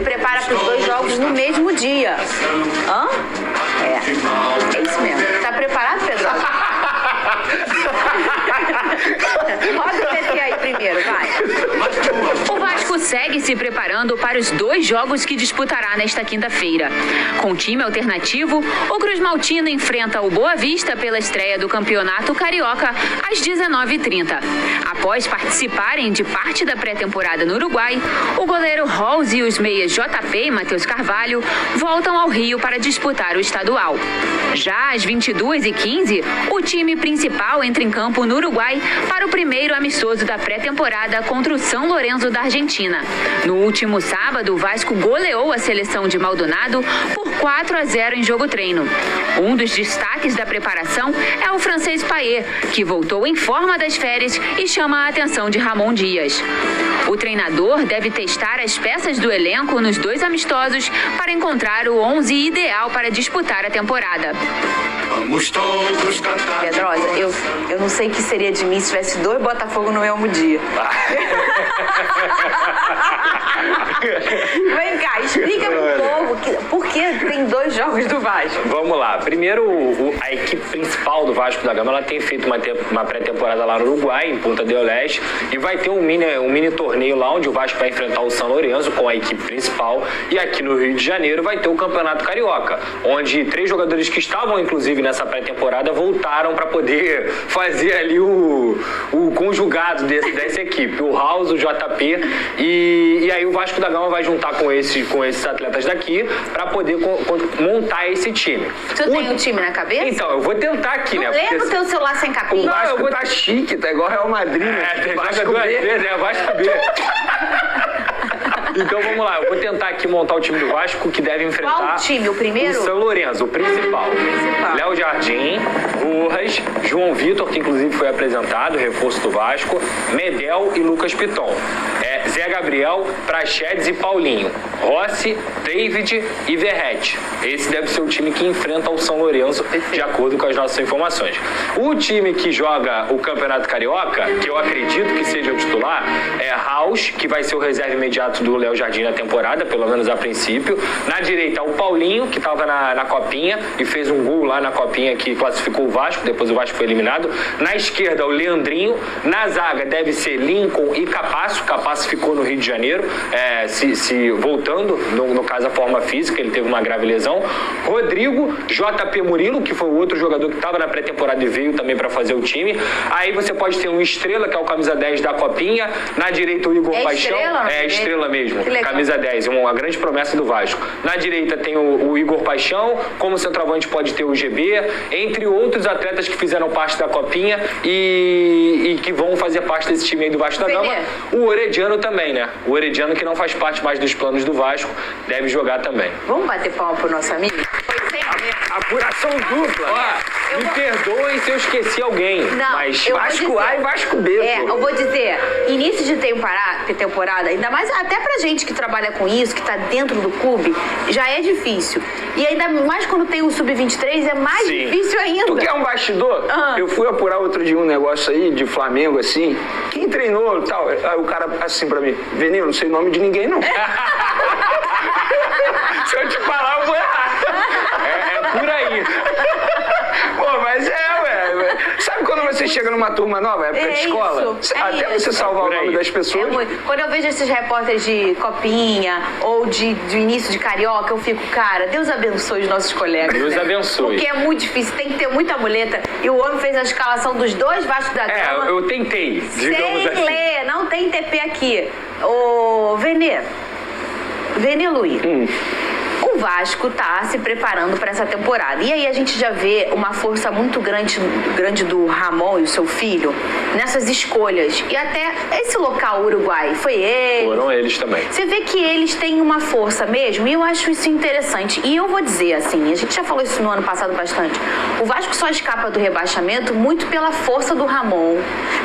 se prepara para os 2 jogos no mesmo dia. Hã? É isso mesmo. Tá preparado, Pedrosa? Roda o PT aí primeiro, vai. O Vasco segue se preparando para os 2 jogos que disputará nesta quinta-feira. Com time alternativo, o Cruz Maltino enfrenta o Boa Vista pela estreia do Campeonato Carioca às 19h30. Após participarem de parte da pré-temporada no Uruguai, o goleiro Rolls e os meias JP e Matheus Carvalho voltam ao Rio para disputar o estadual. Já às 22h15, o time principal entra em campo no Uruguai para o primeiro amistoso da pré-temporada contra o São Lourenço da Argentina. No último sábado, o Vasco goleou a seleção de Maldonado por 4-0 em jogo-treino. Um dos destaques da preparação é o francês Payet, que voltou em forma das férias e chama a atenção de Ramon Dias. O treinador deve testar as peças do elenco nos 2 amistosos para encontrar o 11 ideal para disputar a temporada. Vamos todos cantar. Pedrosa, eu não sei o que seria de mim se tivesse 2 Botafogo no mesmo dia. Vem cá, explica pro povo por que tem 2 jogos do Vasco. Vamos lá. Primeiro, a equipe principal do Vasco da Gama, ela tem feito uma pré-temporada lá no Uruguai, em Punta del Este, e vai ter um mini torneio lá onde o Vasco vai enfrentar o São Lourenço com a equipe principal, e aqui no Rio de Janeiro vai ter o Campeonato Carioca, onde 3 jogadores que estavam inclusive nessa pré-temporada voltaram para poder fazer ali o conjugado dessa equipe, o House, o JP, e aí o Vasco da Gama vai juntar com esses atletas daqui para poder montar esse time. Você tem um time na cabeça? Então, eu vou tentar aqui, não, né? Lembra o teu celular sem capinha? O Vasco tá chique, tá igual Real Madrid, né? Vasco 2 vezes, Vasco B. Então vamos lá, eu vou tentar aqui montar o time do Vasco, que deve enfrentar... Qual time? O primeiro? O São Lourenço, o principal. Léo Jardim, Rojas, João Vitor, que inclusive foi apresentado, reforço do Vasco, Medel e Lucas Piton. Zé Gabriel, Praxedes e Paulinho. Rossi, David e Verrete. Esse deve ser o time que enfrenta o São Lourenço, de acordo com as nossas informações. O time que joga o Campeonato Carioca, que eu acredito que seja o titular, é House, que vai ser o reserva imediato do Léo Jardim na temporada, pelo menos a princípio. Na direita, o Paulinho, que estava na Copinha e fez um gol lá na Copinha que classificou o Vasco, depois o Vasco foi eliminado. Na esquerda, o Leandrinho. Na zaga, deve ser Lincoln e Capasso. Capasso ficou no Rio de Janeiro, voltando, no caso, a forma física, ele teve uma grave lesão. Rodrigo, JP Murilo, que foi o outro jogador que estava na pré-temporada e veio também para fazer o time. Aí você pode ter um Estrela, que é o camisa 10 da Copinha. Na direita, o Igor Paixão. Estrela mesmo, camisa 10, uma grande promessa do Vasco. Na direita tem o Igor Paixão, como centroavante pode ter o GB, entre outros atletas que fizeram parte da Copinha e que vão fazer parte desse time aí do Vasco da Gama. O Orediano também, né? O Orediano, que não faz parte mais dos planos do Vasco, deve jogar também. Vamos bater palma pro nosso amigo? Foi sem apuração dupla. Ó, me perdoem se eu esqueci alguém, não, mas Vasco A e Vasco B. Eu vou dizer, início de temporada, ainda mais até pra gente que trabalha com isso, que tá dentro do clube, já é difícil. E ainda mais quando tem o Sub-23, é mais difícil ainda. Tu quer um bastidor? Eu fui apurar outro dia um negócio aí de Flamengo, assim. Quem treinou e tal? Aí o cara, assim pra mim, Venil, não sei o nome de ninguém, não. Se eu te falar, eu vou errar. É por aí. Pô, mas ué. Sabe quando você chega numa turma nova, época de escola? Até você salvar o nome das pessoas. Quando eu vejo esses repórteres de Copinha ou de início de Carioca, eu fico, cara, Deus abençoe os nossos colegas. Deus abençoe. Porque é muito difícil, tem que ter muita muleta. E o homem fez a escalação dos 2 Vasco da Gama. Eu tentei, digamos sem assim. ler, não tem TP aqui. Ô, Venê Luiz. O Vasco tá se preparando para essa temporada. E aí a gente já vê uma força muito grande do Ramon e o seu filho nessas escolhas. E até esse local Uruguai, foi ele. Foram eles também. Você vê que eles têm uma força mesmo, e eu acho isso interessante. E eu vou dizer assim, a gente já falou isso no ano passado bastante, o Vasco só escapa do rebaixamento muito pela força do Ramon,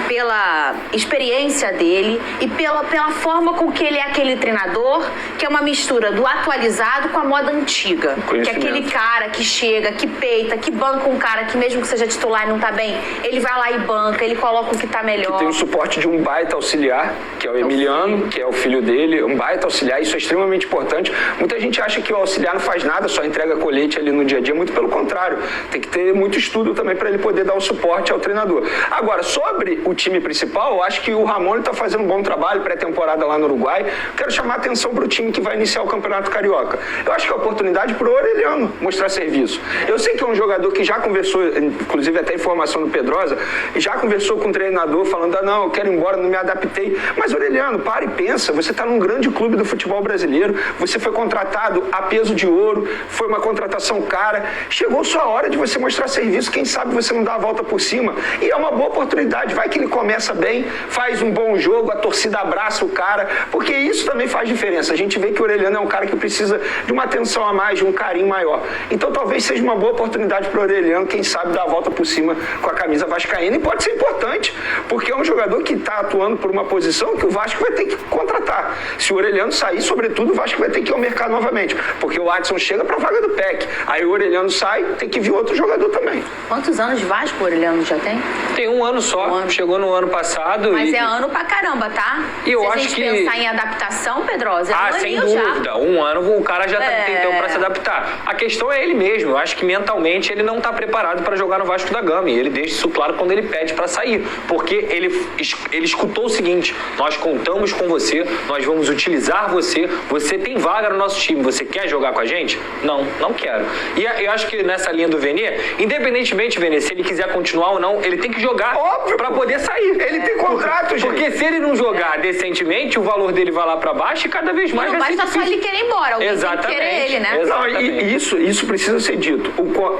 pela experiência dele e pela forma com que ele é aquele treinador, que é uma mistura do atualizado com a moda antiga. Que é aquele cara que chega, que peita, que banca um cara que mesmo que seja titular e não tá bem, ele vai lá e banca, ele coloca o que tá melhor. Que tem o suporte de um baita auxiliar, que é o Emiliano, que é o filho dele, um baita auxiliar, isso é extremamente importante. Muita gente acha que o auxiliar não faz nada, só entrega colete ali no dia a dia, muito pelo contrário. Tem que ter muito estudo também para ele poder dar o suporte ao treinador. Agora, sobre o time principal, eu acho que o Ramon está fazendo um bom trabalho, pré-temporada lá no Uruguai. Quero chamar a atenção para o time que vai iniciar o Campeonato Carioca. Eu acho que é a oportunidade para o Orelhano mostrar serviço. Eu sei que é um jogador que já conversou, inclusive até informação do Pedrosa, já conversou com o treinador falando, não, eu quero ir embora, não me adaptei. Mas, Orelhano, para e pensa, você está num grande clube do futebol brasileiro, você foi contratado a peso de ouro, foi uma contratação cara, chegou sua hora de você mostrar serviço, quem sabe você não dá a volta por cima, e é uma boa oportunidade, vai que ele começa bem, faz um bom jogo, a torcida abraça o cara, porque isso também faz diferença, a gente vê que o Orelhano é um cara que precisa de uma atenção a mais, de um carinho maior, então talvez seja uma boa oportunidade para o Orelhano, quem sabe dar a volta por cima com a camisa vascaína, e pode ser importante, porque é um jogador que está atuando por uma posição que o Vasco vai ter que contratar, se o Orelhano sair, sobretudo, o Vasco vai ter que ir ao mercado novamente, porque o Adson chega para a vaga do PEC, aí o Orelhano sai, tem que vir outro jogador também. Quantos anos de Vasco o Orelhano já tem? Tem um ano só, chegou no ano passado. Mas é ano pra caramba, tá? E eu Se acho a gente que... pensar em adaptação, Pedrosa, é um sem aninho dúvida. já. Um ano o cara já tá tentando pra se adaptar. A questão é ele mesmo. Eu acho que mentalmente ele não tá preparado para jogar no Vasco da Gama. E ele deixa isso claro quando ele pede para sair. Porque ele escutou o seguinte: nós contamos com você, nós vamos utilizar você, você tem vaga no nosso time, você quer jogar com a gente? Não quero. E eu acho que nessa linha do Vene, independentemente, Vene, se ele quiser continuar ou não, ele tem que jogar para poder sair. Ele tem contrato, gente. Porque se ele não jogar decentemente, o valor dele vai lá para baixo e cada vez mais não vai ser basta só ele querer ir embora, alguém Exatamente. tem que querer ele, né? Não, e isso precisa ser dito.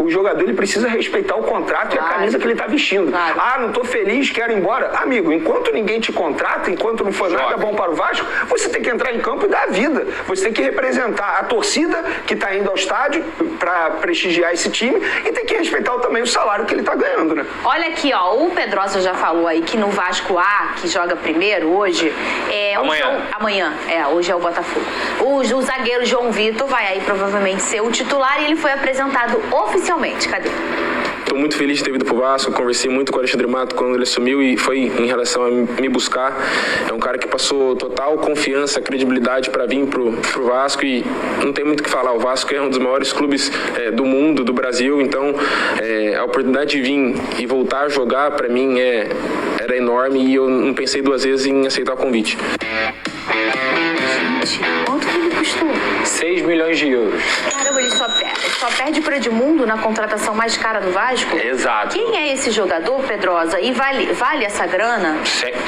O jogador ele precisa respeitar o contrato e a camisa que ele está vestindo. Claro. Ah, não estou feliz, quero ir embora. Amigo, enquanto ninguém te contrata, enquanto não for nada bom para o Vasco, você tem que entrar em campo e dar a vida. Você tem que representar a torcida que está indo ao estádio para prestigiar esse time e tem que respeitar também o salário que ele está ganhando, né? Olha aqui, ó, o Pedrosa já falou aí que no Vasco A, que joga primeiro hoje, amanhã, hoje é o Botafogo. O zagueiro João Vitor vai aí provavelmente ser o titular e ele foi apresentado oficialmente. Cadê? Estou muito feliz de ter vindo pro Vasco, conversei muito com o Alexandre Mato quando ele assumiu e foi em relação a me buscar. É um cara que passou total confiança, credibilidade para vir pro Vasco e não tem muito o que falar. O Vasco é um dos maiores clubes do mundo, do Brasil, então a oportunidade de vir e voltar a jogar para mim era enorme e eu não pensei duas vezes em aceitar o convite. Gente, quanto que ele custou? 6 milhões de euros. Caramba, ele só perde pro Edmundo na contratação mais cara do Vasco? Exato. Quem é esse jogador, Pedrosa? E vale essa grana?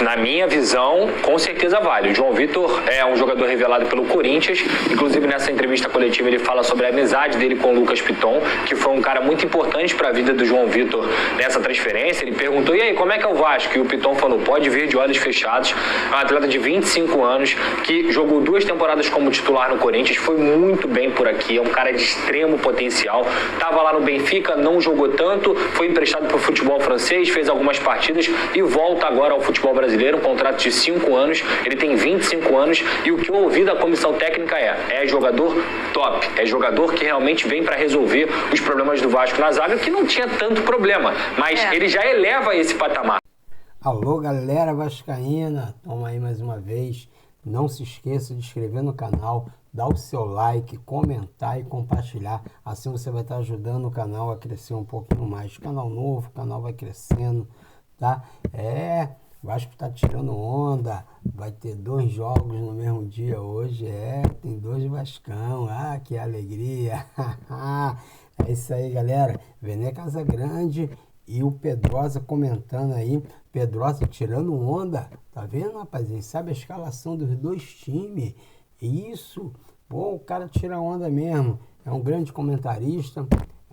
Na minha visão, com certeza vale. O João Vitor é um jogador revelado pelo Corinthians. Inclusive, nessa entrevista coletiva, ele fala sobre a amizade dele com o Lucas Piton, que foi um cara muito importante para a vida do João Vitor nessa transferência. Ele perguntou, e aí, como é que é o Vasco? E o Piton falou, pode vir de olhos fechados. É um atleta de 25 anos, que jogou 2 temporadas como titular no Corinthians, foi muito bem por aqui, é um cara de extremo potencial. Tava lá no Benfica, não jogou tanto, foi emprestado para o futebol francês, fez algumas partidas e volta agora ao futebol brasileiro, um contrato de 5 anos, ele tem 25 anos e o que eu ouvi da comissão técnica é jogador top, é jogador que realmente vem para resolver os problemas do Vasco na zaga, que não tinha tanto problema, mas ele já eleva esse patamar. Alô, galera vascaína, toma aí mais uma vez, não se esqueça de inscrever no canal, dar o seu like, comentar e compartilhar, assim você vai estar ajudando o canal a crescer um pouquinho mais. Canal novo, o canal vai crescendo, tá? O Vasco tá tirando onda, vai ter 2 jogos no mesmo dia hoje, tem 2 Vascão, que alegria, é isso aí, galera, Vene Casagrande e o Pedrosa comentando aí, Pedrosa tirando onda, tá vendo, rapazinho? Sabe a escalação dos 2 times? Isso, o cara tira onda mesmo, é um grande comentarista,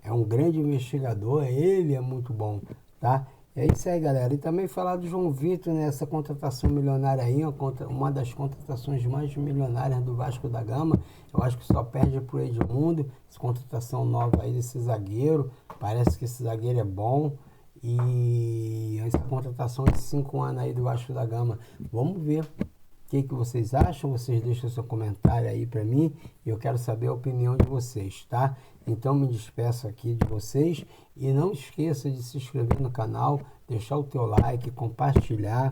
é um grande investigador, ele é muito bom, tá? É isso aí, galera. E também falar do João Vitor, nessa contratação milionária aí, uma das contratações mais milionárias do Vasco da Gama. Eu acho que só perde pro Edmundo, essa contratação nova aí desse zagueiro. Parece que esse zagueiro é bom. E essa contratação de 5 anos aí do Vasco da Gama. Vamos ver O que vocês acham? Vocês deixam seu comentário aí para mim e eu quero saber a opinião de vocês, tá? Então me despeço aqui de vocês e não esqueça de se inscrever no canal, deixar o teu like, compartilhar.